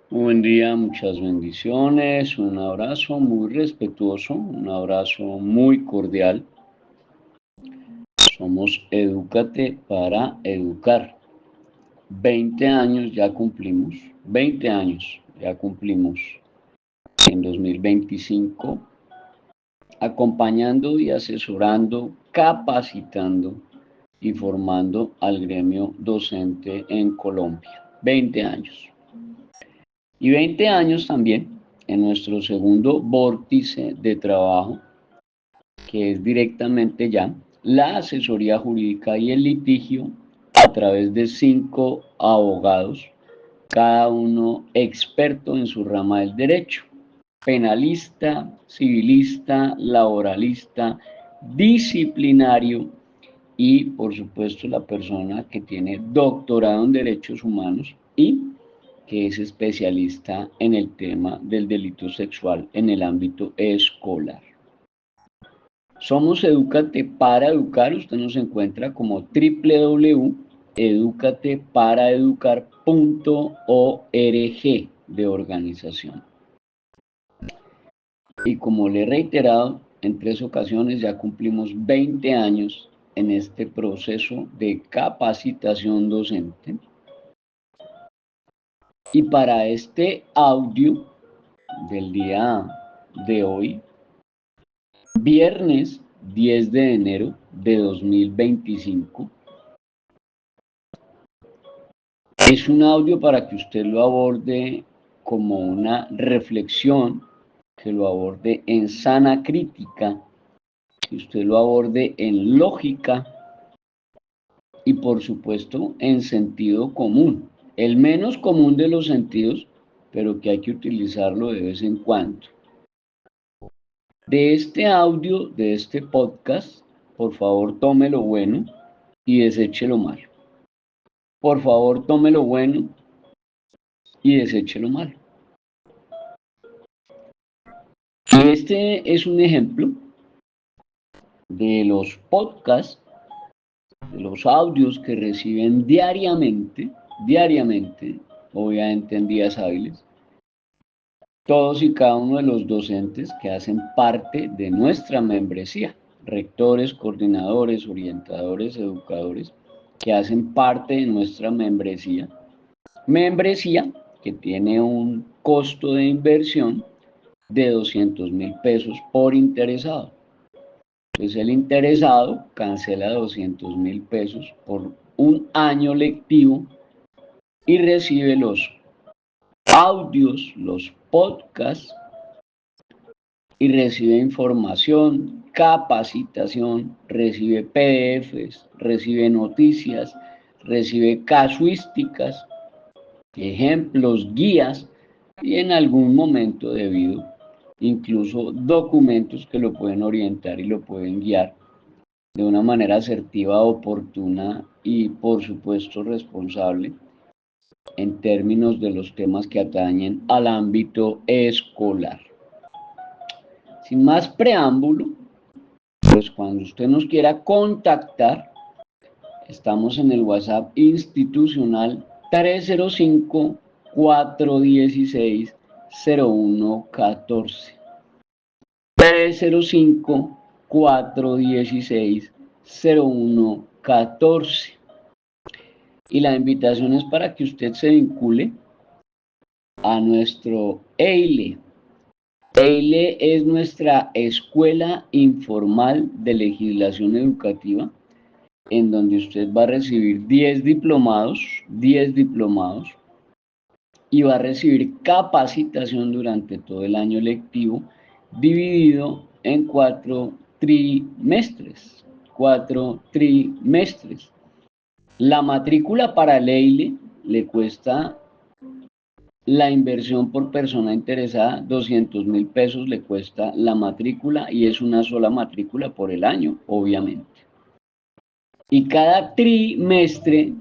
Buen día, muchas bendiciones, un abrazo muy respetuoso, un abrazo muy cordial. Somos Edúcate para Educar. 20 años ya cumplimos, 20 años ya cumplimos en 2025, acompañando y asesorando, capacitando y formando al gremio docente en Colombia. 20 años. Y 20 años también en nuestro segundo vórtice de trabajo, que es directamente ya la asesoría jurídica y el litigio a través de 5 abogados, cada uno experto en su rama del derecho: penalista, civilista, laboralista, disciplinario y, por supuesto, la persona que tiene doctorado en derechos humanos y que es especialista en el tema del delito sexual en el ámbito escolar. Somos Edúcate para Educar. Usted nos encuentra como www.educateparaeducar.org de organización. Y como le he reiterado en 3 ocasiones, ya cumplimos 20 años en este proceso de capacitación docente. Y para este audio del día de hoy, viernes 10 de enero de 2025, es un audio para que usted lo aborde como una reflexión, que lo aborde en sana crítica, que usted lo aborde en lógica y, por supuesto, en sentido común. El menos común de los sentidos, pero que hay que utilizarlo de vez en cuando. De este audio, de este podcast, por favor tome lo bueno y deseche lo malo. Por favor tome lo bueno y deseche lo malo. Y este es un ejemplo de los podcasts, de los audios que reciben diariamente, obviamente en días hábiles, todos y cada uno de los docentes que hacen parte de nuestra membresía, rectores, coordinadores, orientadores, educadores, que hacen parte de nuestra membresía que tiene un costo de inversión de 200.000 pesos por interesado. Entonces el interesado cancela 200.000 pesos por un año lectivo y recibe los audios, los podcasts, y recibe información, capacitación, recibe PDFs, recibe noticias, recibe casuísticas, ejemplos, guías y en algún momento debido incluso documentos que lo pueden orientar y lo pueden guiar de una manera asertiva, oportuna y, por supuesto, responsable en términos de los temas que atañen al ámbito escolar. Sin más preámbulo, pues cuando usted nos quiera contactar, estamos en el WhatsApp institucional 305-416-0114. 305-416-0114. Y la invitación es para que usted se vincule a nuestro EILE. EILE es nuestra Escuela Informal de Legislación Educativa, en donde usted va a recibir 10 diplomados, y va a recibir capacitación durante todo el año lectivo, dividido en 4 trimestres. 4 trimestres. La matrícula para el EILE le cuesta la inversión por persona interesada, 200.000 pesos le cuesta la matrícula y es una sola matrícula por el año, obviamente. Y cada trimestre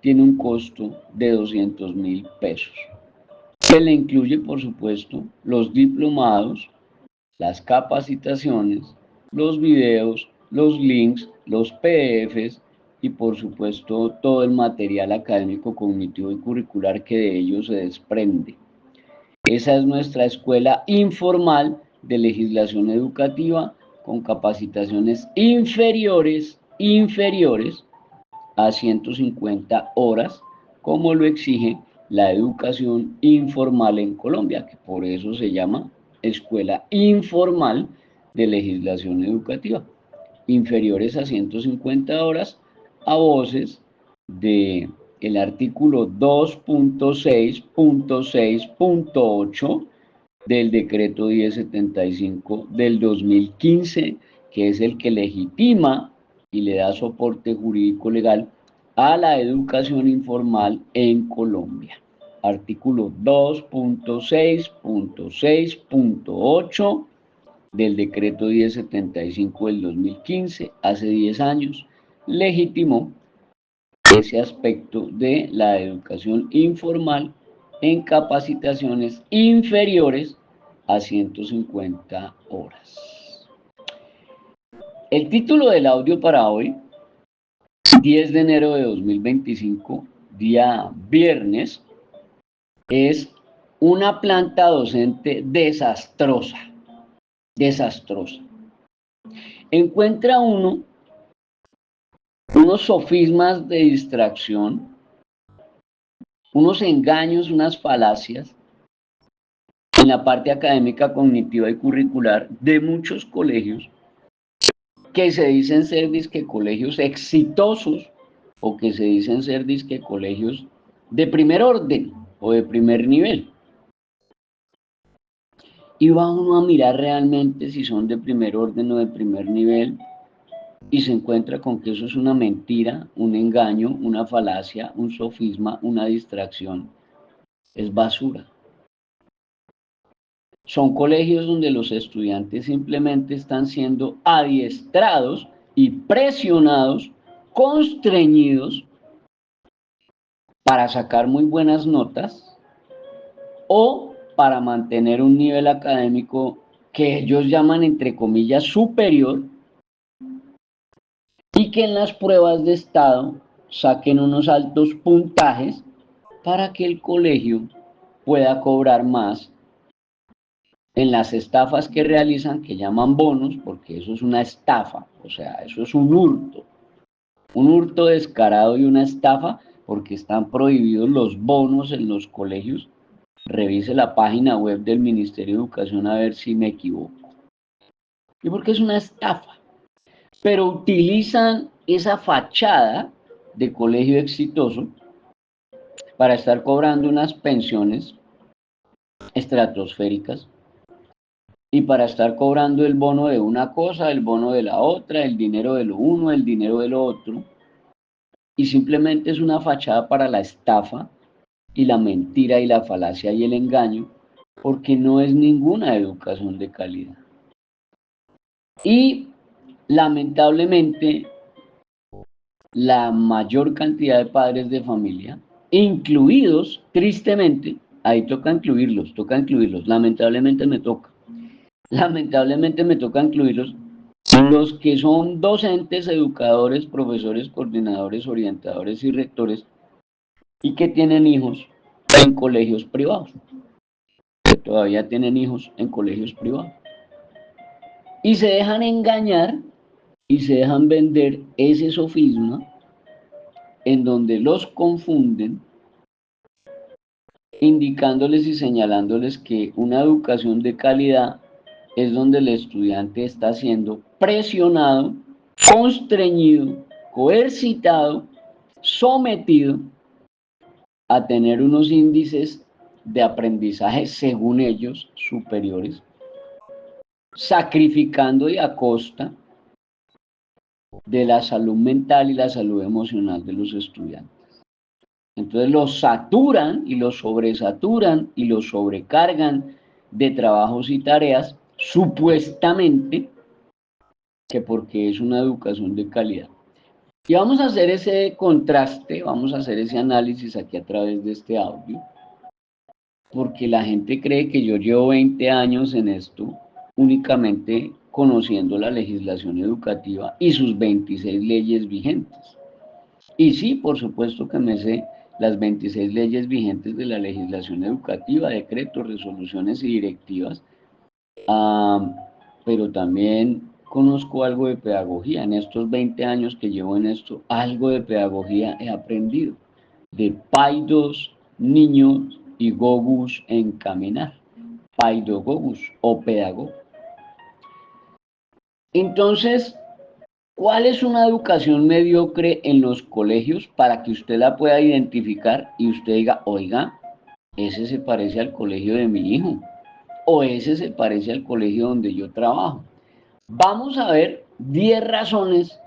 tiene un costo de 200.000 pesos. Se le incluye, por supuesto, los diplomados, las capacitaciones, los videos, los links, los PDFs y por supuesto todo el material académico, cognitivo y curricular que de ello se desprende. Esa es nuestra escuela informal de legislación educativa con capacitaciones inferiores a 150 horas, como lo exige la educación informal en Colombia, que por eso se llama Escuela Informal de Legislación Educativa. Inferiores a 150 horas a voces de el artículo 2.6.6.8 del decreto 1075 del 2015, que es el que legitima y le da soporte jurídico legal a la educación informal en Colombia. Artículo 2.6.6.8 del decreto 1075 del 2015, hace 10 años, legitimó ese aspecto de la educación informal en capacitaciones inferiores a 150 horas. El título del audio para hoy, 10 de enero de 2025, día viernes, es una planta docente desastrosa. Encuentra unos sofismas de distracción, unos engaños, unas falacias en la parte académica, cognitiva y curricular de muchos colegios que se dicen ser disque colegios exitosos o que se dicen ser disque colegios de primer orden o de primer nivel. Y va uno a mirar realmente si son de primer orden o de primer nivel y se encuentra con que eso es una mentira, un engaño, una falacia, un sofisma, una distracción. Es basura. Son colegios donde los estudiantes simplemente están siendo adiestrados y presionados, constreñidos para sacar muy buenas notas o para mantener un nivel académico que ellos llaman entre comillas superior y que en las pruebas de estado saquen unos altos puntajes para que el colegio pueda cobrar más en las estafas que realizan, que llaman bonos, porque eso es una estafa, o sea, eso es un hurto descarado y una estafa, porque están prohibidos los bonos en los colegios. Revise la página web del Ministerio de Educación a ver si me equivoco. Y porque es una estafa, pero utilizan esa fachada de colegio exitoso para estar cobrando unas pensiones estratosféricas y para estar cobrando el bono de una cosa, el bono de la otra, el dinero de lo uno, el dinero de lo otro, y simplemente es una fachada para la estafa y la mentira y la falacia y el engaño, porque no es ninguna educación de calidad. Y lamentablemente la mayor cantidad de padres de familia, incluidos, tristemente, ahí toca incluirlos, lamentablemente me toca incluirlos, los que son docentes, educadores, profesores, coordinadores, orientadores y rectores y que tienen hijos en colegios privados, que todavía tienen hijos en colegios privados. Y se dejan engañar y se dejan vender ese sofisma en donde los confunden, indicándoles y señalándoles que una educación de calidad es donde el estudiante está siendo presionado, constreñido, coercitado, sometido a tener unos índices de aprendizaje, según ellos, superiores, sacrificando y a costa de la salud mental y la salud emocional de los estudiantes. Entonces los saturan y los sobresaturan y los sobrecargan de trabajos y tareas, supuestamente que porque es una educación de calidad. Y vamos a hacer ese contraste, vamos a hacer ese análisis aquí a través de este audio, porque la gente cree que yo llevo 20 años en esto, únicamente conociendo la legislación educativa y sus 26 leyes vigentes. Y sí, por supuesto que me sé las 26 leyes vigentes de la legislación educativa, decretos, resoluciones y directivas, ah, pero también conozco algo de pedagogía. En estos 20 años que llevo en esto, algo de pedagogía he aprendido. De paidos, niños y gogus en caminar. Paidogogus o pedagogo. Entonces, ¿cuál es una educación mediocre en los colegios para que usted la pueda identificar y usted diga, oiga, ese se parece al colegio de mi hijo o ese se parece al colegio donde yo trabajo? Vamos a ver 10 razones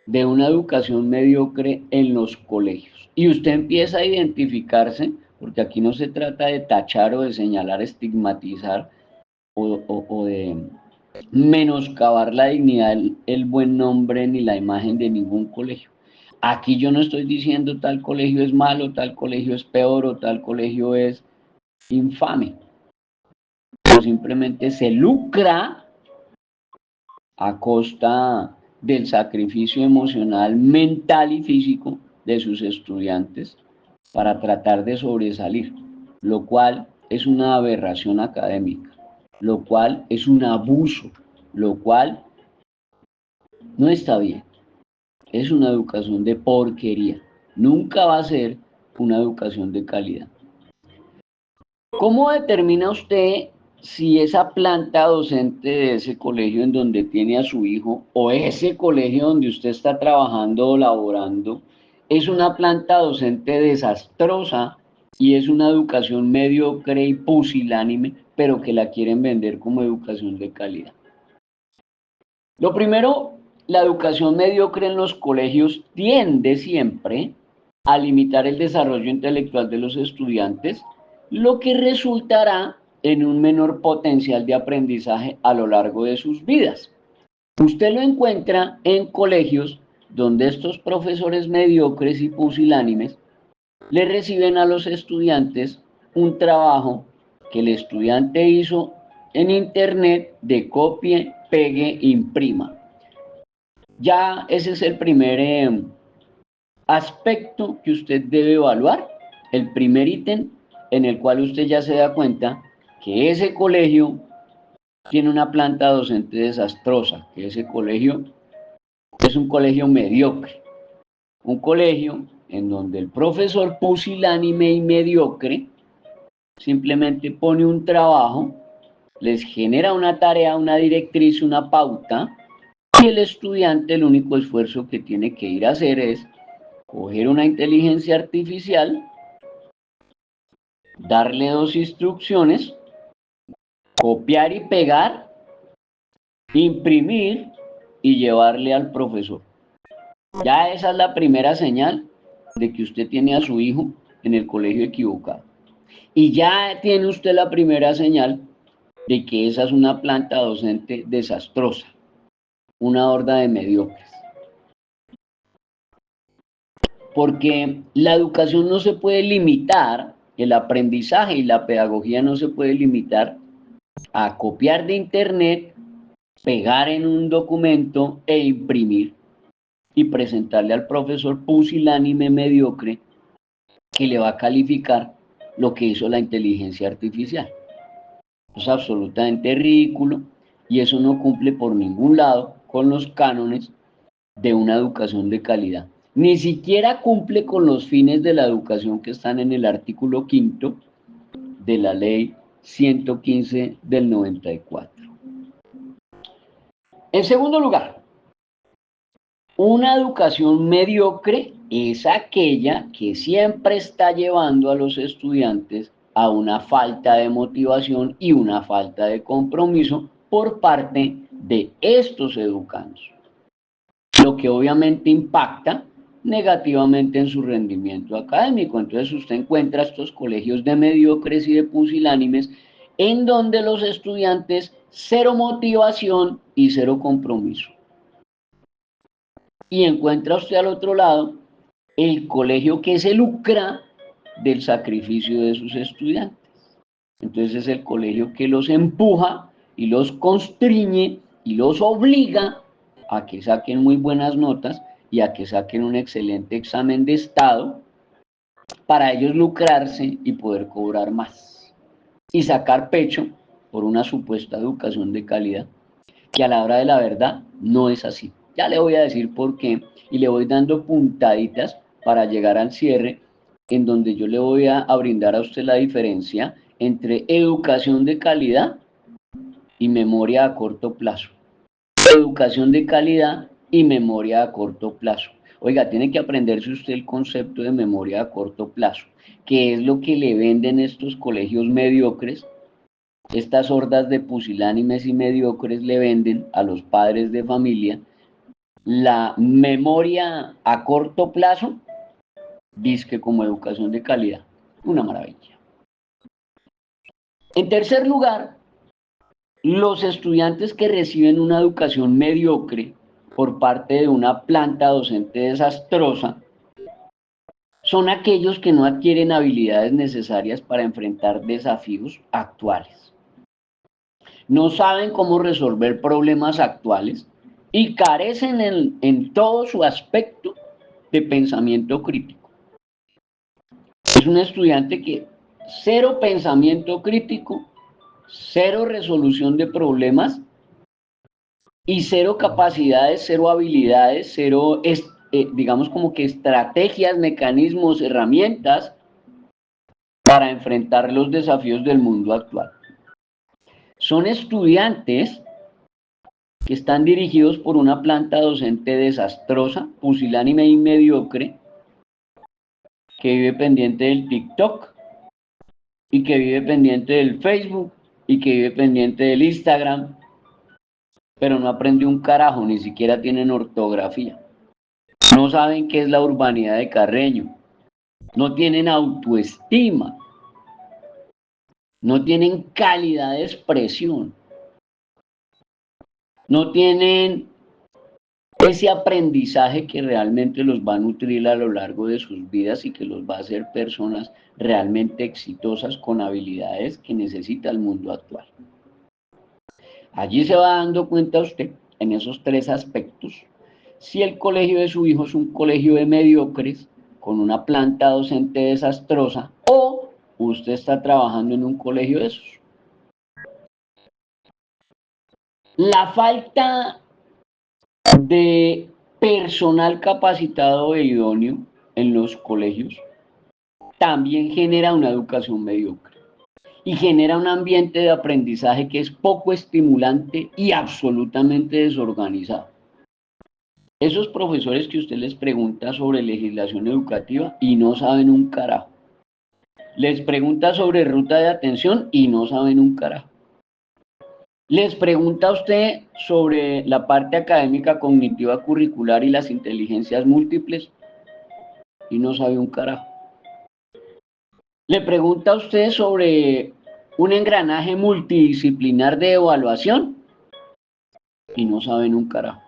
de una educación mediocre en los colegios. Y usted empieza a identificarse, porque aquí no se trata de tachar o de señalar, estigmatizar o de menoscabar la dignidad, el buen nombre ni la imagen de ningún colegio. Aquí yo no estoy diciendo tal colegio es malo, tal colegio es peor o tal colegio es infame. O simplemente se lucra a costa del sacrificio emocional, mental y físico de sus estudiantes para tratar de sobresalir, lo cual es una aberración académica, lo cual es un abuso, lo cual no está bien. Es una educación de porquería. Nunca va a ser una educación de calidad. ¿Cómo determina usted si esa planta docente de ese colegio en donde tiene a su hijo o ese colegio donde usted está trabajando o laborando es una planta docente desastrosa y es una educación mediocre y pusilánime, pero que la quieren vender como educación de calidad? Lo primero, la educación mediocre en los colegios tiende siempre a limitar el desarrollo intelectual de los estudiantes, lo que resultará en un menor potencial de aprendizaje a lo largo de sus vidas. Usted lo encuentra en colegios donde estos profesores mediocres y pusilánimes le reciben a los estudiantes un trabajo que el estudiante hizo en internet de copie, pegue, imprima. Ya ese es el primer aspecto que usted debe evaluar, el primer ítem en el cual usted ya se da cuenta que ese colegio tiene una planta docente desastrosa, que ese colegio es un colegio mediocre, un colegio en donde el profesor pusilánime y mediocre simplemente pone un trabajo, les genera una tarea, una directriz, una pauta, y el estudiante el único esfuerzo que tiene que ir a hacer es coger una inteligencia artificial, darle dos instrucciones, copiar y pegar, imprimir y llevarle al profesor. Ya esa es la primera señal de que usted tiene a su hijo en el colegio equivocado. Y ya tiene usted la primera señal de que esa es una planta docente desastrosa, una horda de mediocres. Porque la educación no se puede limitar, el aprendizaje y la pedagogía no se puede limitar a copiar de internet, pegar en un documento e imprimir y presentarle al profesor pusilánime mediocre que le va a calificar lo que hizo la inteligencia artificial. Es absolutamente ridículo y eso no cumple por ningún lado con los cánones de una educación de calidad. Ni siquiera cumple con los fines de la educación que están en el artículo 5 de la ley 115 del 94. En segundo lugar, una educación mediocre es aquella que siempre está llevando a los estudiantes a una falta de motivación y una falta de compromiso por parte de estos educandos, lo que obviamente impacta negativamente en su rendimiento académico. Entonces usted encuentra estos colegios de mediocres y de pusilánimes en donde los estudiantes cero motivación y cero compromiso. Y encuentra usted al otro lado el colegio que se lucra del sacrificio de sus estudiantes. Entonces es el colegio que los empuja y los constriñe y los obliga a que saquen muy buenas notas, y a que saquen un excelente examen de estado para ellos lucrarse y poder cobrar más y sacar pecho por una supuesta educación de calidad, que a la hora de la verdad no es así. Ya le voy a decir por qué y le voy dando puntaditas para llegar al cierre, en donde yo le voy a brindar a usted la diferencia entre educación de calidad y memoria a corto plazo. Educación de calidad y memoria a corto plazo. Oiga, tiene que aprenderse usted el concepto de memoria a corto plazo, que es lo que le venden estos colegios mediocres. Estas hordas de pusilánimes y mediocres le venden a los padres de familia la memoria a corto plazo, dizque como educación de calidad. Una maravilla. En tercer lugar, los estudiantes que reciben una educación mediocre por parte de una planta docente desastrosa son aquellos que no adquieren habilidades necesarias para enfrentar desafíos actuales. No saben cómo resolver problemas actuales y carecen en todo su aspecto de pensamiento crítico. Es un estudiante que cero pensamiento crítico, cero resolución de problemas y cero capacidades, cero habilidades, cero, digamos como que estrategias, mecanismos, herramientas para enfrentar los desafíos del mundo actual. Son estudiantes que están dirigidos por una planta docente desastrosa, pusilánime y mediocre, que vive pendiente del TikTok y que vive pendiente del Facebook y que vive pendiente del Instagram, pero no aprende un carajo, ni siquiera tienen ortografía. No saben qué es la urbanidad de Carreño, no tienen autoestima, no tienen calidad de expresión, no tienen ese aprendizaje que realmente los va a nutrir a lo largo de sus vidas y que los va a hacer personas realmente exitosas con habilidades que necesita el mundo actual. Allí se va dando cuenta usted, en esos tres aspectos, si el colegio de su hijo es un colegio de mediocres, con una planta docente desastrosa, o usted está trabajando en un colegio de esos. La falta de personal capacitado e idóneo en los colegios también genera una educación mediocre y genera un ambiente de aprendizaje que es poco estimulante y absolutamente desorganizado. Esos profesores que usted les pregunta sobre legislación educativa y no saben un carajo. Les pregunta sobre ruta de atención y no saben un carajo. Les pregunta a usted sobre la parte académica, cognitiva, curricular y las inteligencias múltiples y no sabe un carajo. Le pregunta a usted sobre un engranaje multidisciplinar de evaluación y no saben un carajo.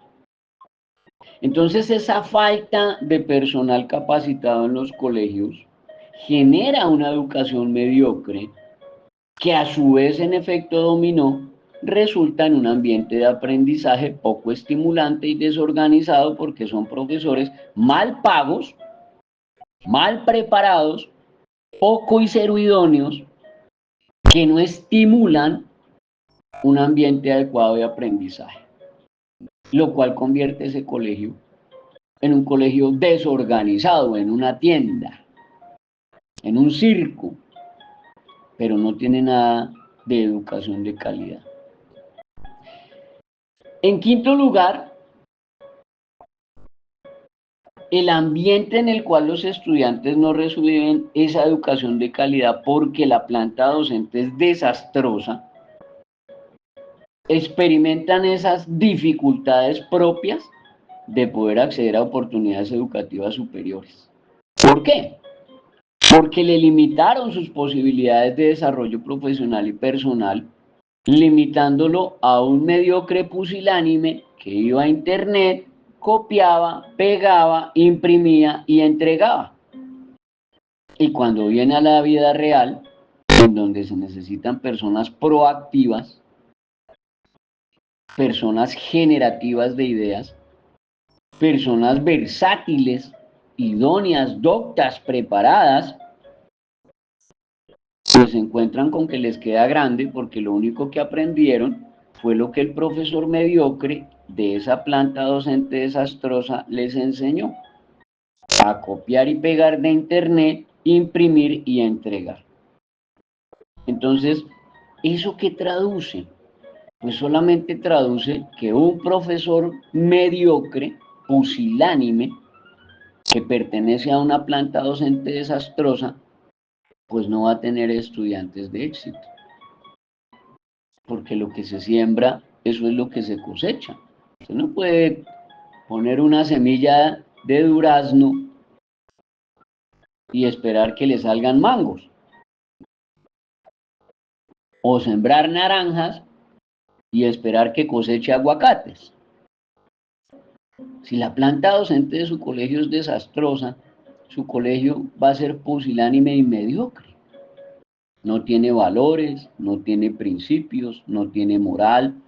Entonces esa falta de personal capacitado en los colegios genera una educación mediocre que a su vez en efecto dominó resulta en un ambiente de aprendizaje poco estimulante y desorganizado porque son profesores mal pagos, mal preparados, poco y cero idóneos que no estimulan un ambiente adecuado de aprendizaje, lo cual convierte ese colegio en un colegio desorganizado, en una tienda, en un circo, pero no tiene nada de educación de calidad. En quinto lugar, el ambiente en el cual los estudiantes no reciben esa educación de calidad porque la planta docente es desastrosa, experimentan esas dificultades propias de poder acceder a oportunidades educativas superiores. ¿Por qué? Porque le limitaron sus posibilidades de desarrollo profesional y personal, limitándolo a un mediocre pusilánime que iba a internet, copiaba, pegaba, imprimía y entregaba. Y cuando viene a la vida real, en donde se necesitan personas proactivas, personas generativas de ideas, personas versátiles, idóneas, doctas, preparadas, pues se encuentran con que les queda grande porque lo único que aprendieron fue lo que el profesor mediocre de esa planta docente desastrosa les enseñó: a copiar y pegar de internet, imprimir y entregar. Entonces, ¿eso qué traduce? Pues solamente traduce que un profesor mediocre, pusilánime, que pertenece a una planta docente desastrosa, pues no va a tener estudiantes de éxito. Porque lo que se siembra, eso es lo que se cosecha. Usted no puede poner una semilla de durazno y esperar que le salgan mangos. O sembrar naranjas y esperar que coseche aguacates. Si la planta docente de su colegio es desastrosa, su colegio va a ser pusilánime y mediocre. No tiene valores, no tiene principios, no tiene moral,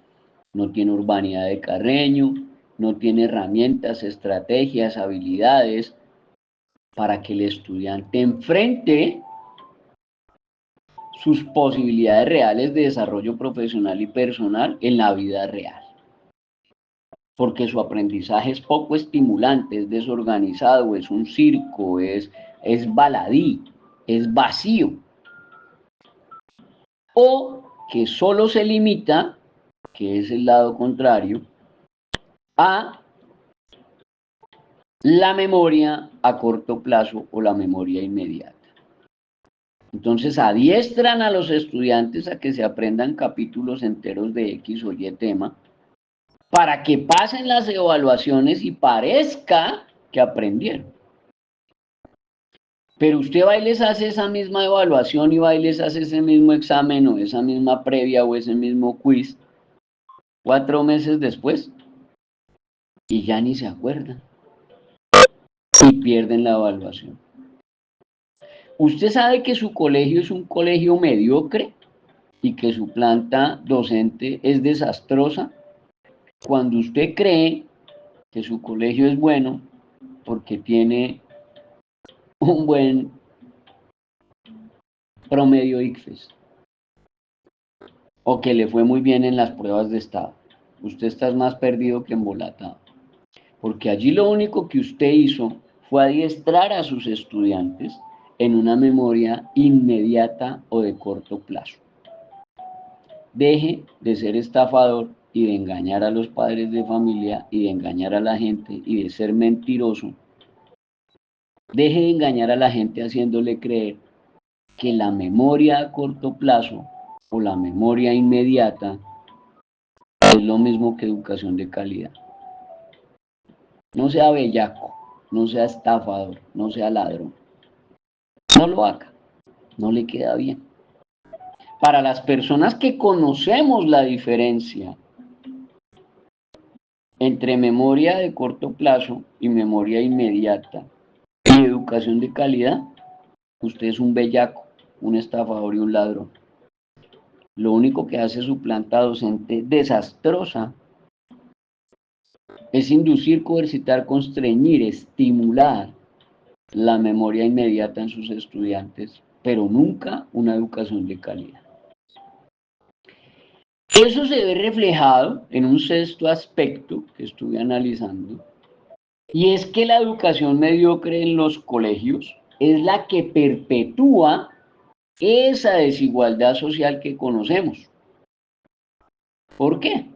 no tiene urbanidad de Carreño, no tiene herramientas, estrategias, habilidades para que el estudiante enfrente sus posibilidades reales de desarrollo profesional y personal en la vida real. Porque su aprendizaje es poco estimulante, es desorganizado, es un circo, es baladí, es vacío. O que solo se limita, que es el lado contrario, a la memoria a corto plazo o la memoria inmediata. Entonces adiestran a los estudiantes a que se aprendan capítulos enteros de X o Y tema para que pasen las evaluaciones y parezca que aprendieron. Pero usted va y les hace esa misma evaluación y va y les hace ese mismo examen o esa misma previa o ese mismo quiz 4 meses después y ya ni se acuerdan y pierden la evaluación. Usted sabe que su colegio es un colegio mediocre y que su planta docente es desastrosa cuando usted cree que su colegio es bueno porque tiene un buen promedio ICFES o que le fue muy bien en las pruebas de estado. Usted está más perdido que embolatado, porque allí lo único que usted hizo fue adiestrar a sus estudiantes en una memoria inmediata o de corto plazo. Deje de ser estafador y de engañar a los padres de familia y de engañar a la gente y de ser mentiroso. Deje de engañar a la gente haciéndole creer que la memoria a corto plazo o la memoria inmediata es lo mismo que educación de calidad. No sea bellaco, no sea estafador, no sea ladrón. No lo haga, no le queda bien. Para las personas que conocemos la diferencia entre memoria de corto plazo y memoria inmediata y educación de calidad, usted es un bellaco, un estafador y un ladrón. Lo único que hace su planta docente desastrosa es inducir, coercitar, constreñir, estimular la memoria inmediata en sus estudiantes, pero nunca una educación de calidad. Eso se ve reflejado en un sexto aspecto que estuve analizando, y es que la educación mediocre en los colegios es la que perpetúa esa desigualdad social que conocemos. ¿Por qué?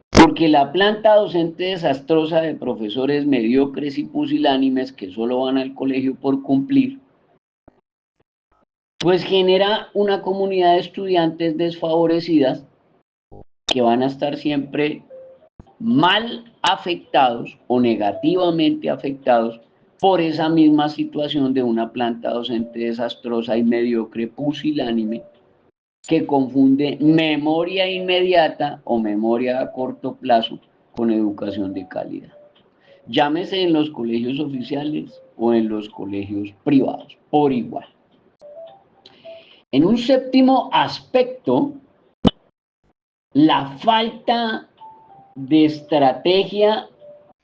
Porque la planta docente desastrosa de profesores mediocres y pusilánimes que solo van al colegio por cumplir, pues genera una comunidad de estudiantes desfavorecidas que van a estar siempre mal afectados o negativamente afectados por esa misma situación de una planta docente desastrosa y mediocre, pusilánime, que confunde memoria inmediata o memoria a corto plazo con educación de calidad. Llámese en los colegios oficiales o en los colegios privados, por igual. En un séptimo aspecto, la falta de estrategia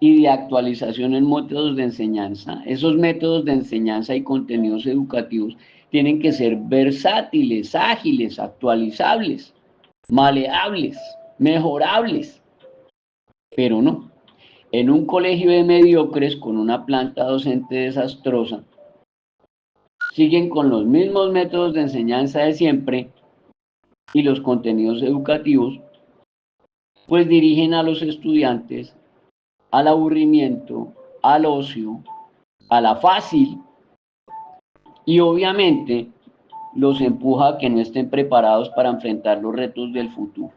y de actualización en métodos de enseñanza. Esos métodos de enseñanza y contenidos educativos tienen que ser versátiles, ágiles, actualizables, maleables, mejorables, pero no. En un colegio de mediocres con una planta docente desastrosa, siguen con los mismos métodos de enseñanza de siempre y los contenidos educativos, pues dirigen a los estudiantes al aburrimiento, al ocio, a la fácil y obviamente los empuja a que no estén preparados para enfrentar los retos del futuro.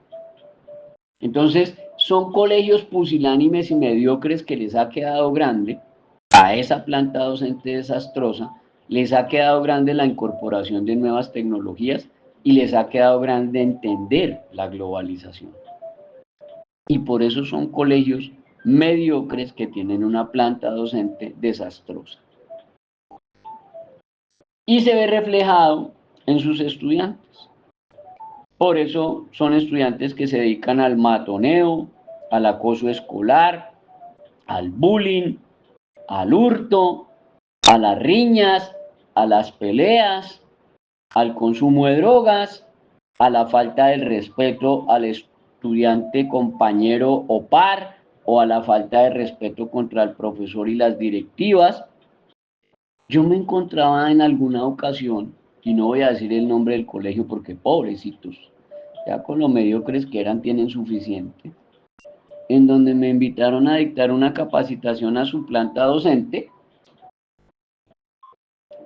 Entonces, son colegios pusilánimes y mediocres que les ha quedado grande a esa planta docente desastrosa, les ha quedado grande la incorporación de nuevas tecnologías y les ha quedado grande entender la globalización. Y por eso son colegios mediocres que tienen una planta docente desastrosa. Y se ve reflejado en sus estudiantes. Por eso son estudiantes que se dedican al matoneo, al acoso escolar, al bullying, al hurto, a las riñas, a las peleas, al consumo de drogas, a la falta del respeto al estudiante, compañero o par, o a la falta de respeto contra el profesor y las directivas. Yo me encontraba en alguna ocasión, y no voy a decir el nombre del colegio porque pobrecitos, ya con lo mediocres que eran tienen suficiente, en donde me invitaron a dictar una capacitación a su planta docente,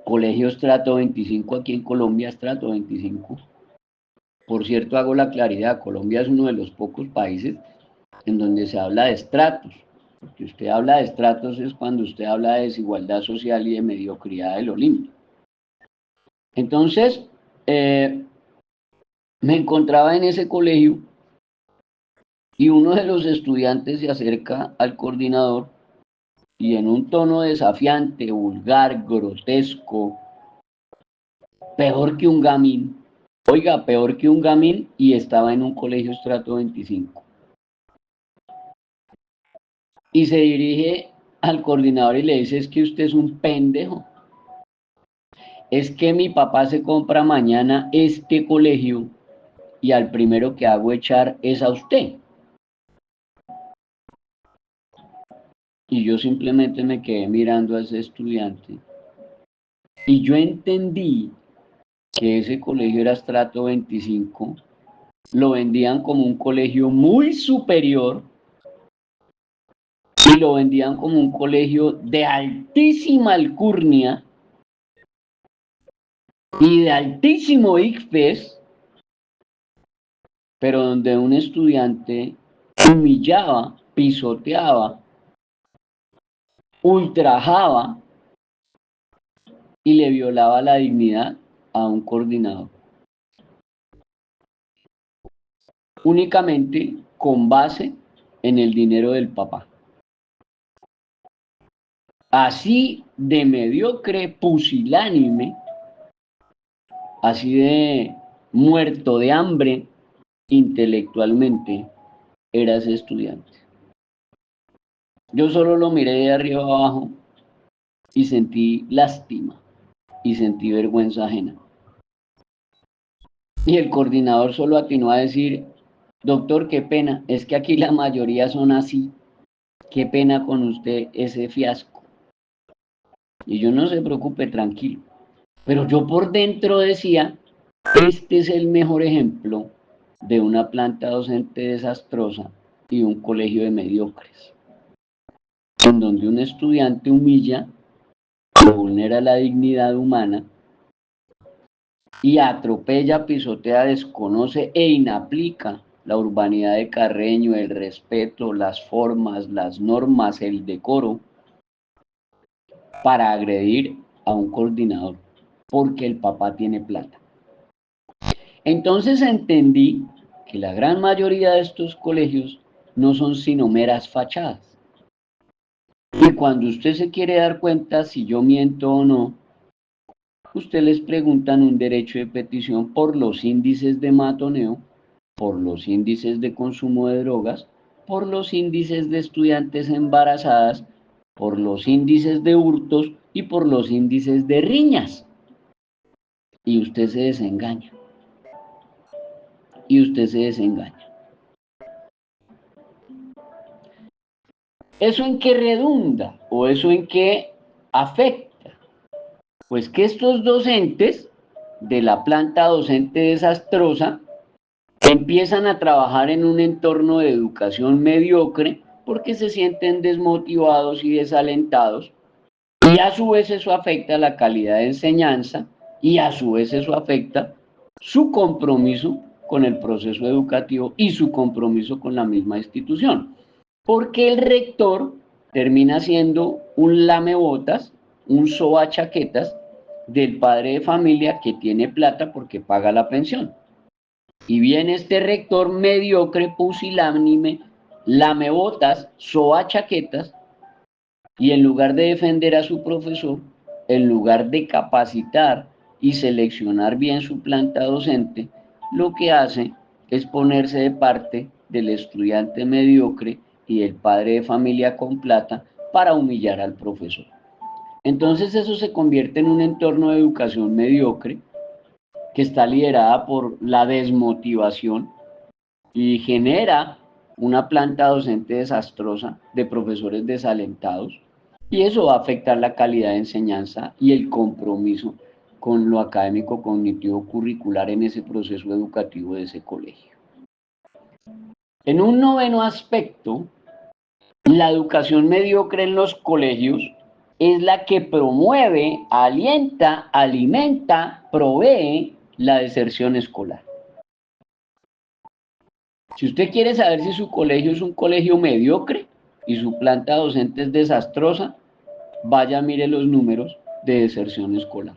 Colegio Estrato 25 aquí en Colombia, Estrato 25. Por cierto, hago la claridad, Colombia es uno de los pocos países en donde se habla de estratos, porque usted habla de estratos es cuando usted habla de desigualdad social y de mediocridad de lo limpio. Entonces, me encontraba en ese colegio y uno de los estudiantes se acerca al coordinador y en un tono desafiante, vulgar, grotesco, peor que un gamín, oiga, peor que un gamín, y estaba en un colegio estrato 25. Y se dirige al coordinador y le dice, es que usted es un pendejo. Es que mi papá se compra mañana este colegio y al primero que hago echar es a usted. Y yo simplemente me quedé mirando a ese estudiante. Y yo entendí que ese colegio era estrato 25, lo vendían como un colegio muy superior y lo vendían como un colegio de altísima alcurnia y de altísimo ICFES, pero donde un estudiante humillaba, pisoteaba, ultrajaba y le violaba la dignidad a un coordinador. Únicamente con base en el dinero del papá. Así de mediocre, pusilánime, así de muerto de hambre intelectualmente era ese estudiante. Yo solo lo miré de arriba abajo y sentí lástima y sentí vergüenza ajena. Y el coordinador solo atinó a decir, doctor, qué pena, es que aquí la mayoría son así, qué pena con usted ese fiasco. Y yo, no se preocupe, tranquilo. Pero yo por dentro decía, este es el mejor ejemplo de una planta docente desastrosa y un colegio de mediocres, en donde un estudiante humilla, vulnera la dignidad humana y atropella, pisotea, desconoce e inaplica la urbanidad de Carreño, el respeto, las formas, las normas, el decoro, para agredir a un coordinador, porque el papá tiene plata. Entonces entendí que la gran mayoría de estos colegios no son sino meras fachadas. Y cuando usted se quiere dar cuenta si yo miento o no, usted les preguntan un derecho de petición por los índices de matoneo, por los índices de consumo de drogas, por los índices de estudiantes embarazadas, por los índices de hurtos y por los índices de riñas. Y usted se desengaña. Y usted se desengaña. ¿Eso en qué redunda? ¿O eso en qué afecta? Pues que estos docentes de la planta docente desastrosa empiezan a trabajar en un entorno de educación mediocre porque se sienten desmotivados y desalentados, y a su vez eso afecta la calidad de enseñanza y a su vez eso afecta su compromiso con el proceso educativo y su compromiso con la misma institución, porque el rector termina siendo un lamebotas, un sobachaquetas del padre de familia que tiene plata porque paga la pensión. Y viene este rector mediocre, pusilánime, lamebotas, sobachaquetas, y en lugar de defender a su profesor, en lugar de capacitar y seleccionar bien su planta docente, lo que hace es ponerse de parte del estudiante mediocre y del padre de familia con plata para humillar al profesor. Entonces eso se convierte en un entorno de educación mediocre que está liderada por la desmotivación y genera una planta docente desastrosa de profesores desalentados, y eso va a afectar la calidad de enseñanza y el compromiso con lo académico cognitivo curricular en ese proceso educativo de ese colegio. En un noveno aspecto, la educación mediocre en los colegios es la que promueve, alienta, alimenta, provee la deserción escolar. Si usted quiere saber si su colegio es un colegio mediocre y su planta docente es desastrosa, vaya, mire los números de deserción escolar.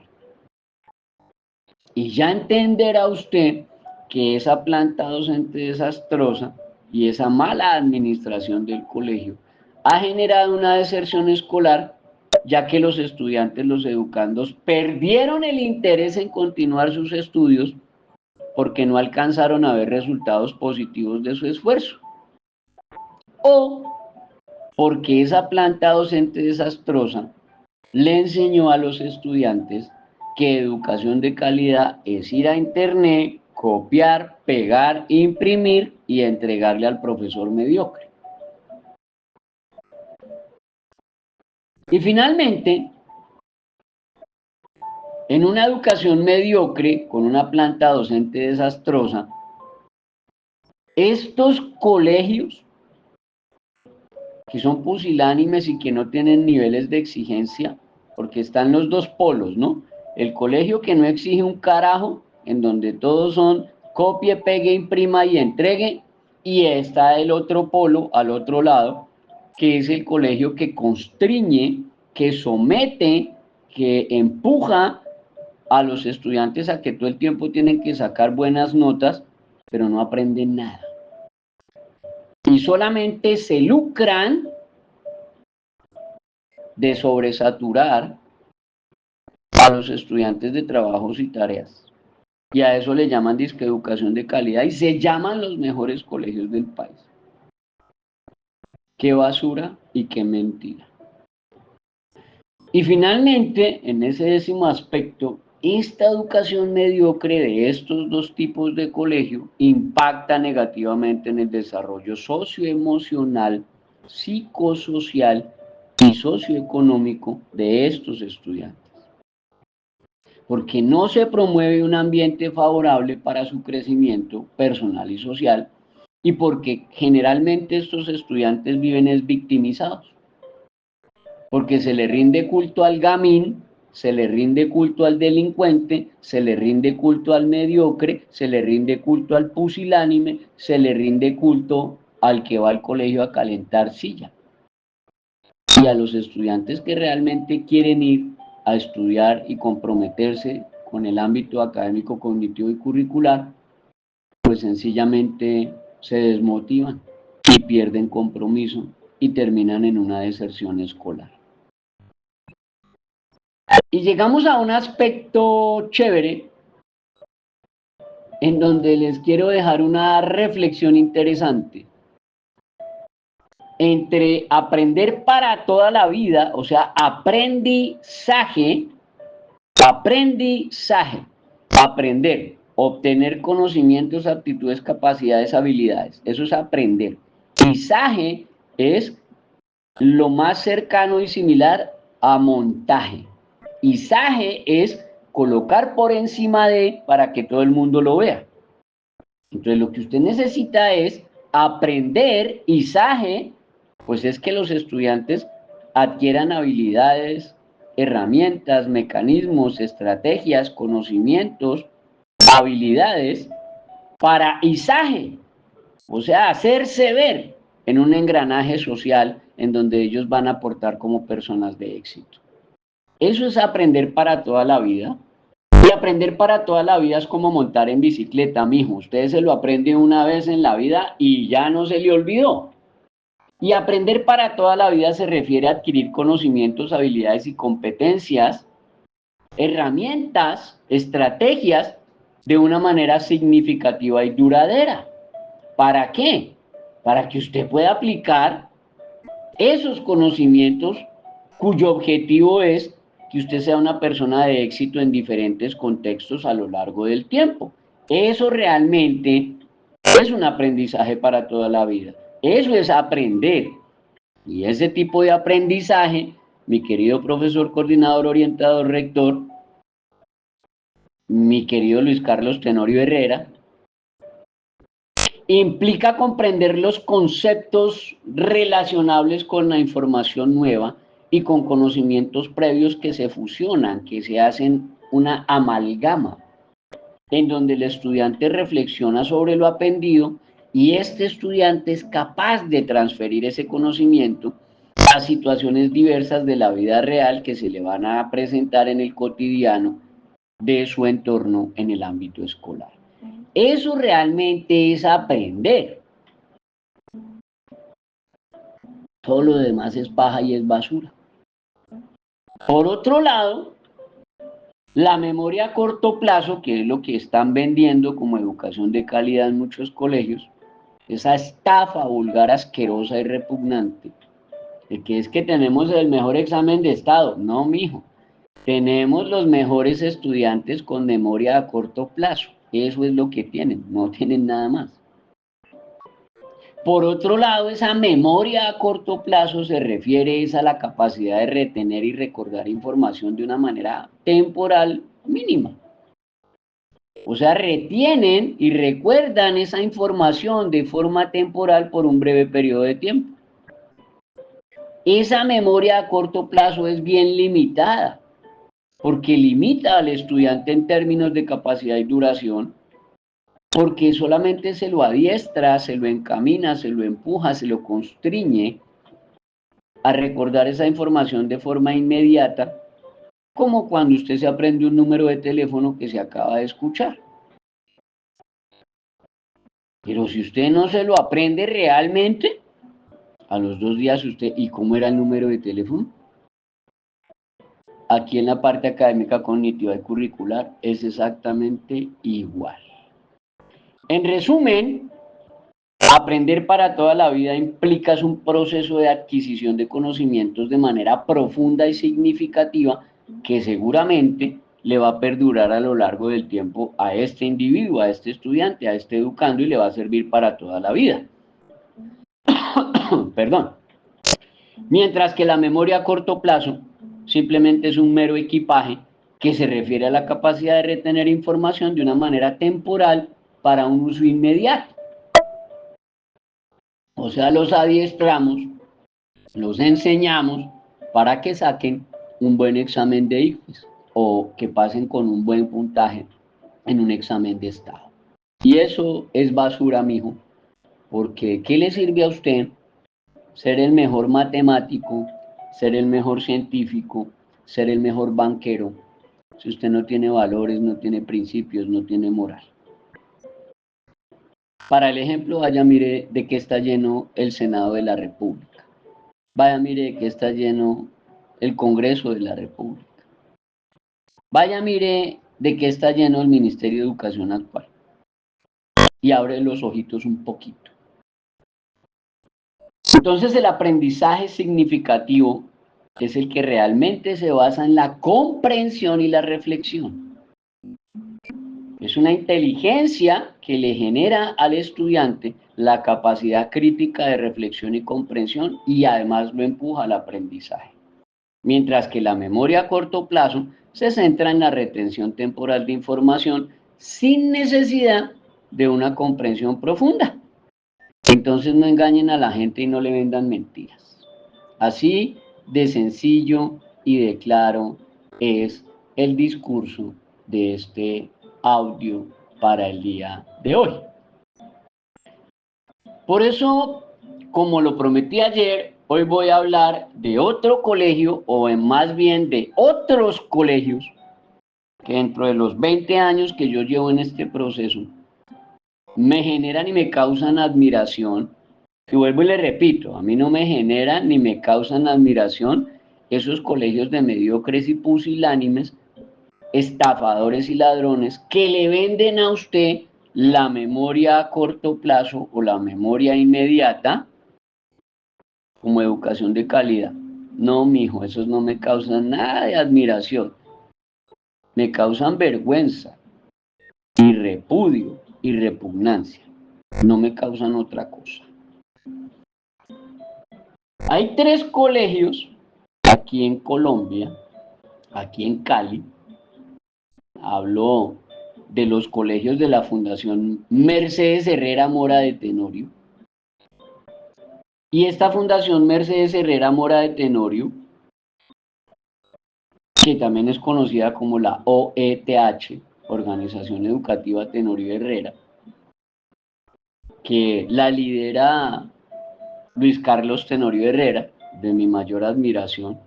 Y ya entenderá usted que esa planta docente desastrosa y esa mala administración del colegio ha generado una deserción escolar, ya que los estudiantes, los educandos, perdieron el interés en continuar sus estudios porque no alcanzaron a ver resultados positivos de su esfuerzo, o porque esa planta docente desastrosa le enseñó a los estudiantes que educación de calidad es ir a internet, copiar, pegar, imprimir y entregarle al profesor mediocre. Y finalmente, en una educación mediocre, con una planta docente desastrosa, estos colegios que son pusilánimes y que no tienen niveles de exigencia, porque están los dos polos, ¿no? El colegio que no exige un carajo, en donde todos son copie, pegue, imprima y entregue, y está el otro polo al otro lado, que es el colegio que constriñe, que somete, que empuja a los estudiantes a que todo el tiempo tienen que sacar buenas notas, pero no aprenden nada. Y solamente se lucran de sobresaturar a los estudiantes de trabajos y tareas. Y a eso le llaman disque educación de calidad y se llaman los mejores colegios del país. Qué basura y qué mentira. Y finalmente, en ese décimo aspecto, esta educación mediocre de estos dos tipos de colegio impacta negativamente en el desarrollo socioemocional, psicosocial y socioeconómico de estos estudiantes, porque no se promueve un ambiente favorable para su crecimiento personal y social, y porque generalmente estos estudiantes viven victimizados, porque se le rinde culto al gamín, se le rinde culto al delincuente, se le rinde culto al mediocre, se le rinde culto al pusilánime, se le rinde culto al que va al colegio a calentar silla. Y a los estudiantes que realmente quieren ir a estudiar y comprometerse con el ámbito académico, cognitivo y curricular, pues sencillamente se desmotivan y pierden compromiso y terminan en una deserción escolar. Y llegamos a un aspecto chévere en donde les quiero dejar una reflexión interesante. entre aprender para toda la vida, o sea, aprendizaje, aprender, obtener conocimientos, aptitudes, capacidades, habilidades, eso es aprender. Izaje es lo más cercano y similar a montaje. Izaje es colocar por encima de para que todo el mundo lo vea. Entonces lo que usted necesita es aprender izaje, pues es que los estudiantes adquieran habilidades, herramientas, mecanismos, estrategias, conocimientos, habilidades para izaje, o sea, hacerse ver en un engranaje social en donde ellos van a aportar como personas de éxito. Eso es aprender para toda la vida. Y aprender para toda la vida es como montar en bicicleta, mijo. Usted se lo aprende una vez en la vida y ya no se le olvidó. Y aprender para toda la vida se refiere a adquirir conocimientos, habilidades y competencias, herramientas, estrategias de una manera significativa y duradera. ¿Para qué? Para que usted pueda aplicar esos conocimientos cuyo objetivo es que usted sea una persona de éxito en diferentes contextos a lo largo del tiempo. Eso realmente es un aprendizaje para toda la vida. Eso es aprender. Y ese tipo de aprendizaje, mi querido profesor, coordinador, orientador, rector, mi querido Luis Carlos Tenorio Herrera, implica comprender los conceptos relacionables con la información nueva y con conocimientos previos que se fusionan, que se hacen una amalgama, en donde el estudiante reflexiona sobre lo aprendido y este estudiante es capaz de transferir ese conocimiento a situaciones diversas de la vida real que se le van a presentar en el cotidiano de su entorno en el ámbito escolar. Eso realmente es aprender. Todo lo demás es paja y es basura. Por otro lado, la memoria a corto plazo, que es lo que están vendiendo como educación de calidad en muchos colegios, esa estafa vulgar, asquerosa y repugnante, de que es que tenemos el mejor examen de estado. No, mijo. Tenemos los mejores estudiantes con memoria a corto plazo. Eso es lo que tienen, no tienen nada más. Por otro lado, esa memoria a corto plazo se refiere a la capacidad de retener y recordar información de una manera temporal mínima. O sea, retienen y recuerdan esa información de forma temporal por un breve periodo de tiempo. Esa memoria a corto plazo es bien limitada, porque limita al estudiante en términos de capacidad y duración, porque solamente se lo adiestra, se lo encamina, se lo empuja, se lo constriñe a recordar esa información de forma inmediata, como cuando usted se aprende un número de teléfono que se acaba de escuchar. Pero si usted no se lo aprende realmente, a los 2 días usted, ¿y cómo era el número de teléfono? Aquí en la parte académica, cognitiva y curricular es exactamente igual. En resumen, aprender para toda la vida implica un proceso de adquisición de conocimientos de manera profunda y significativa que seguramente le va a perdurar a lo largo del tiempo a este individuo, a este estudiante, a este educando y le va a servir para toda la vida. Perdón. Mientras que la memoria a corto plazo simplemente es un mero equipaje que se refiere a la capacidad de retener información de una manera temporal para un uso inmediato. O sea, los adiestramos, los enseñamos para que saquen un buen examen de ICFES o que pasen con un buen puntaje en un examen de estado. Y eso es basura, mijo, porque ¿qué le sirve a usted ser el mejor matemático, ser el mejor científico, ser el mejor banquero, si usted no tiene valores, no tiene principios, no tiene moral? Para el ejemplo, vaya, mire de qué está lleno el Senado de la República. Vaya, mire de qué está lleno el Congreso de la República. Vaya, mire de qué está lleno el Ministerio de Educación actual. Y abre los ojitos un poquito. Entonces el aprendizaje significativo es el que realmente se basa en la comprensión y la reflexión. Es una inteligencia que le genera al estudiante la capacidad crítica de reflexión y comprensión y además lo empuja al aprendizaje. Mientras que la memoria a corto plazo se centra en la retención temporal de información sin necesidad de una comprensión profunda. Entonces no engañen a la gente y no le vendan mentiras. Así de sencillo y de claro es el discurso de este audio para el día de hoy. Por eso, como lo prometí ayer, hoy voy a hablar de otro colegio, o más bien de otros colegios, que dentro de los 20 años que yo llevo en este proceso, me generan y me causan admiración. Y vuelvo y le repito, a mí no me generan ni me causan admiración esos colegios de mediocres y pusilánimes, estafadores y ladrones que le venden a usted la memoria a corto plazo o la memoria inmediata como educación de calidad. No, mijo, esos no me causan nada de admiración. Me causan vergüenza y repudio y repugnancia. No me causan otra cosa. Hay 3 colegios aquí en Colombia, aquí en Cali. Hablo de los colegios de la Fundación Mercedes Herrera Mora de Tenorio. Y esta Fundación Mercedes Herrera Mora de Tenorio, que también es conocida como la OETH, Organización Educativa Tenorio Herrera, que la lidera Luis Carlos Tenorio Herrera, de mi mayor admiración,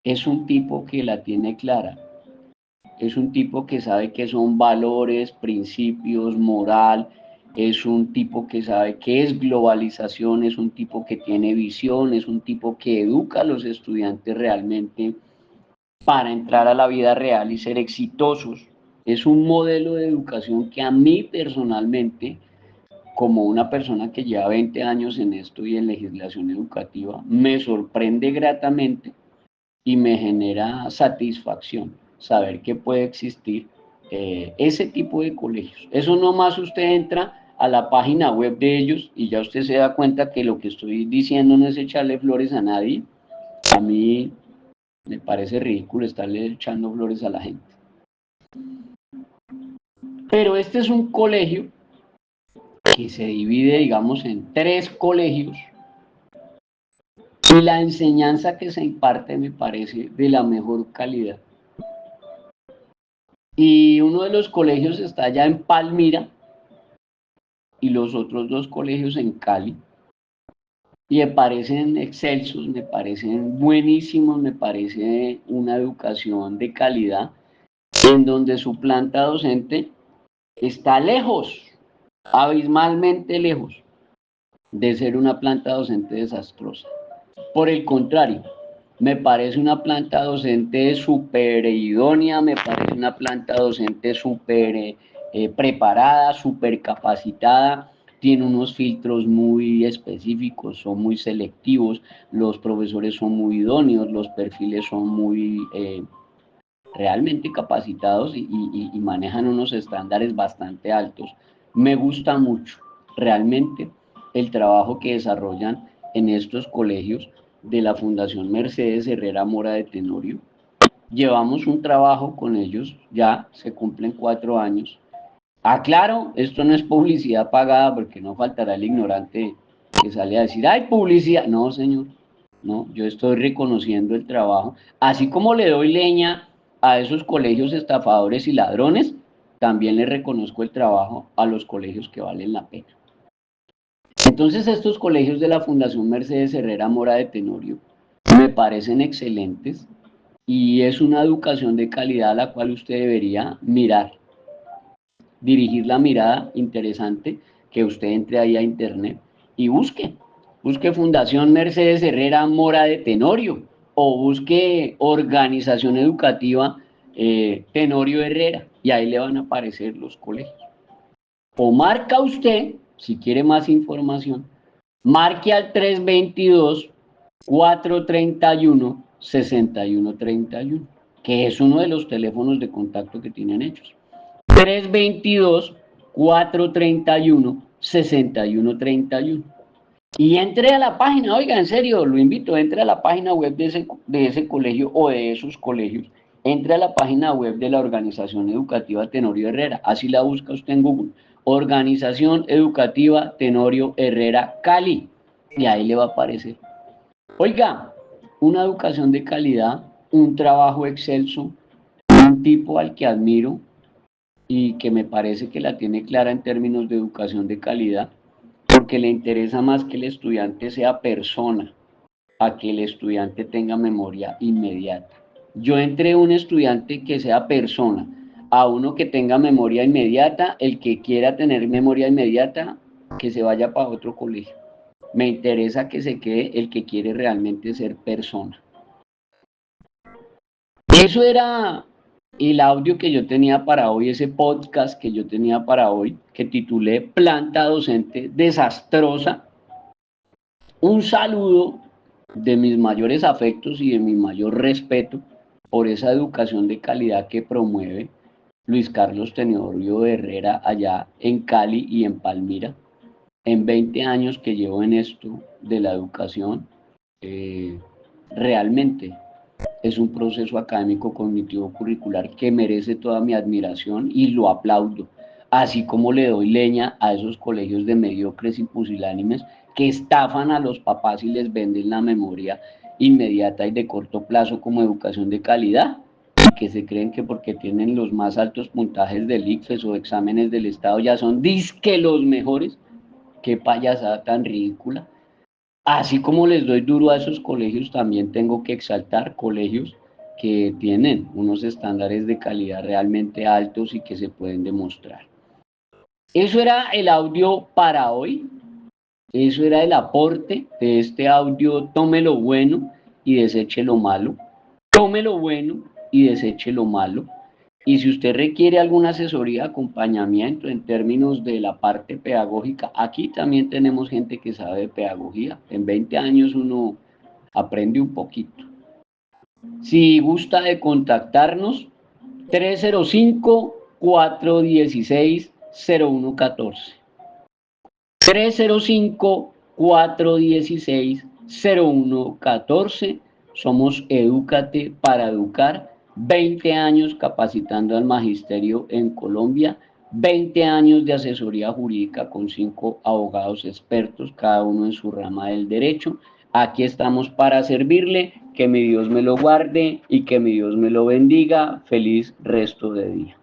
es un tipo que la tiene clara. Es un tipo que sabe qué son valores, principios, moral, es un tipo que sabe qué es globalización, es un tipo que tiene visión, es un tipo que educa a los estudiantes realmente para entrar a la vida real y ser exitosos. Es un modelo de educación que a mí personalmente, como una persona que lleva 20 años en esto y en legislación educativa, me sorprende gratamente y me genera satisfacción saber que puede existir ese tipo de colegios. Eso nomás usted entra a la página web de ellos y ya usted se da cuenta que lo que estoy diciendo no es echarle flores a nadie. A mí me parece ridículo estarle echando flores a la gente. Pero este es un colegio que se divide, digamos, en 3 colegios y la enseñanza que se imparte me parece de la mejor calidad. Y uno de los colegios está allá en Palmira y los otros 2 colegios en Cali. Y me parecen excelsos, me parecen buenísimos, me parece una educación de calidad en donde su planta docente está lejos, abismalmente lejos de ser una planta docente desastrosa. Por el contrario, me parece una planta docente súper idónea, me parece una planta docente súper preparada, súper capacitada, tiene unos filtros muy específicos, son muy selectivos, los profesores son muy idóneos, los perfiles son muy realmente capacitados y manejan unos estándares bastante altos. Me gusta mucho realmente el trabajo que desarrollan en estos colegios de la Fundación Mercedes Herrera Mora de Tenorio. Llevamos un trabajo con ellos, ya se cumplen 4 años. Aclaro, esto no es publicidad pagada porque no faltará el ignorante que sale a decir, ¡ay, publicidad! No, señor, no, yo estoy reconociendo el trabajo. Así como le doy leña a esos colegios estafadores y ladrones, también le reconozco el trabajo a los colegios que valen la pena. Entonces estos colegios de la Fundación Mercedes Herrera Mora de Tenorio me parecen excelentes y es una educación de calidad a la cual usted debería mirar, dirigir la mirada interesante, que usted entre ahí a internet y busque Fundación Mercedes Herrera Mora de Tenorio o busque Organización Educativa Tenorio Herrera y ahí le van a aparecer los colegios. O marca usted, si quiere más información, Marque al 322-431-6131, que es uno de los teléfonos de contacto que tienen hechos. 322-431-6131. Y entre a la página, oiga, en serio, lo invito, entre a la página web de ese colegio o de esos colegios, entre a la página web de la Organización Educativa Tenorio Herrera, así la busca usted en Google, Organización Educativa Tenorio Herrera Cali, y ahí le va a aparecer. Oiga, una educación de calidad, un trabajo excelso, un tipo al que admiro y que me parece que la tiene clara en términos de educación de calidad, porque le interesa más que el estudiante sea persona, a que el estudiante tenga memoria inmediata. Yo entre un estudiante que sea persona a uno que tenga memoria inmediata, el que quiera tener memoria inmediata, que se vaya para otro colegio. Me interesa que se quede el que quiere realmente ser persona. Eso era el audio que yo tenía para hoy, ese podcast que yo tenía para hoy, que titulé Planta Docente Desastrosa. Un saludo de mis mayores afectos y de mi mayor respeto por esa educación de calidad que promueve Luis Carlos Tenorio Herrera allá en Cali y en Palmira. En 20 años que llevo en esto de la educación, realmente es un proceso académico cognitivo curricular que merece toda mi admiración y lo aplaudo, así como le doy leña a esos colegios de mediocres y pusilánimes que estafan a los papás y les venden la memoria inmediata y de corto plazo como educación de calidad, y que se creen que porque tienen los más altos puntajes del ICFES o exámenes del Estado ya son disque los mejores. Qué payasada tan ridícula. Así como les doy duro a esos colegios, también tengo que exaltar colegios que tienen unos estándares de calidad realmente altos y que se pueden demostrar. Eso era el audio para hoy. Eso era el aporte de este audio. Tome lo bueno y deseche lo malo. Tome lo bueno y deseche lo malo. Y si usted requiere alguna asesoría, acompañamiento en términos de la parte pedagógica, aquí también tenemos gente que sabe de pedagogía. En 20 años uno aprende un poquito. Si gusta de contactarnos, 305-416-0114. 305-416-0114. Somos Edúcate para Educar. 20 años capacitando al magisterio en Colombia. 20 años de asesoría jurídica con 5 abogados expertos, cada uno en su rama del derecho. Aquí estamos para servirle. Que mi Dios me lo guarde y que mi Dios me lo bendiga. Feliz resto de día.